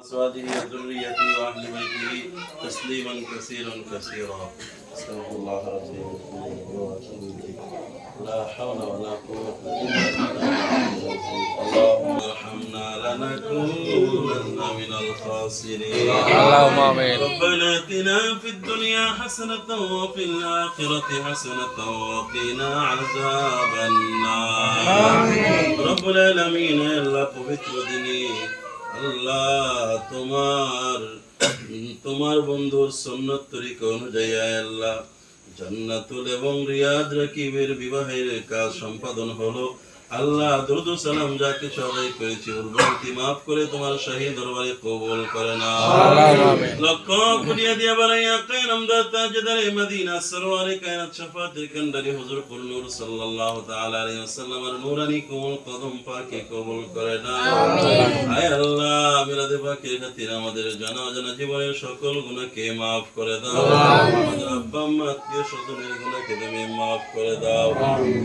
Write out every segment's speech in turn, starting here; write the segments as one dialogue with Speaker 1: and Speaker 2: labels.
Speaker 1: أزواجه وذريته وأهل بيته تسليما كثيرا كثيرا. استغفر الله ربي وأتوب إليه. لا حول ولا قوة إلا بالله. اللهم ارحمنا لنكونن من الخاسرين.
Speaker 2: اللهم آمين.
Speaker 1: ربنا آتنا في الدنيا حسنة وفي الآخرة حسنة وقنا عذاب النار. رب العالمين আল্লাহ পবিত্র দিনে আল্লাহ তোমার বন্ধুর সুন্নত তরিকা অনুযায়ী আল্লাহ জান্নাতুল এবং রিয়াদ রাকিবের বিবাহের কাজ সম্পাদন হলো। আল্লাহ দরুদ ও সালাম যাকে সবাই করেছি উর্বরতি মাফ করে তোমার শাহী দরবারে কবুল করে নাও। লক্ষ কুলিয়া দিয়া বারাইয়া কায়নাম দাতা তাজদারে মদিনা সরওয়ারে কায়নাত শাফাতের কান্ডারি হুজুর কুল নূর সাল্লাল্লাহু তাআলা আলাইহি ওয়াসাল্লামের নূরানি কোমল কদম পাকে কবুল করে নাও। আয় আল্লাহ মিলাদে পাকের খাতিরে আমাদের জানা অজানা জীবনের সকল গুনাহকে মাফ করে দাও। আমাদের আব্বা আম্মা আত্মীয় স্বজনের গুনাহকে তুমি মাফ করে দাও।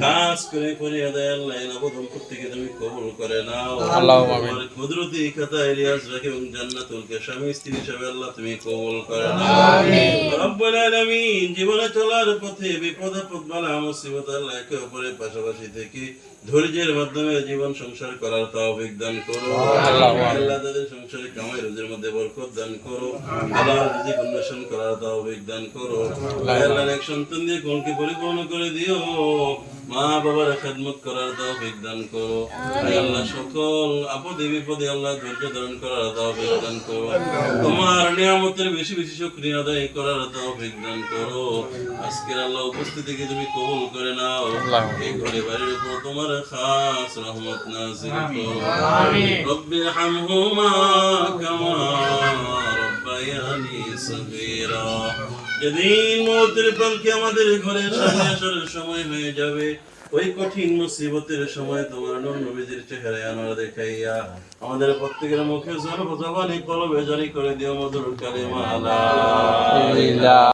Speaker 1: খাস করে ফরিয়াদ আল্লাহ নবদম প্রত্যেকে তুমি কবুল করে নাও।
Speaker 2: আল্লাহুম্মা আমিন।
Speaker 1: তোমার কুদরতি খাতা ইলিয়াস রাখে এবং জান্নাতুল কে স্বামী স্ত্রী হিসেবে আল্লাহ তুমি কবুল করে নাও। আমিন। রব্বুল আলামিন জীবনে চলার পথে বিপদ আপদ বালা মুসিবত আল্লাহ একে অপরের পাশাপাশি থেকে ধৈর্যের মাধ্যমে জীবন সংসার করার তৌফিক দান করো। আল্লাহ তাদের সংসারে কামাই রোজের মধ্যে বরকত দান করো। হালাল রিজিক অন্বেষণ করার তৌফিক দান করো। আল্লাহ এক সন্তান দিয়ে কোনকে পরিপূর্ণ করে দিও। মা বাবার খেদমত করার তৌফিক দান করো। আল্লাহ সকল আপদে বিপদে আল্লাহ ধৈর্য ধারণ করার তৌফিক দান করো। তোমার নিয়ামতের বেশি বেশি শুকরিয়া আদায় করার তৌফিক দান করো। আজকের আল্লাহ উপস্থিতিকে তুমি কবুল করে নাও। এই ঘরে বাড়ির উপর তোমার খাস রহমত নাযিল করো। রব্বি রহমহুমা কামা রব্বায়ানি সগীরা। যেদিন মওতের পালকি আমাদের ঘরের সামনে আসার সময় হয়ে যাবে, ওই কঠিন মুসিবতের সময় তোমার নূর নবীজির চেহারায় আনোয়ার দেখাইয়া আমাদের প্রত্যেকের মুখে জবানি কলবে জারি করে দিও মধুর কালিমা লা ইলাহা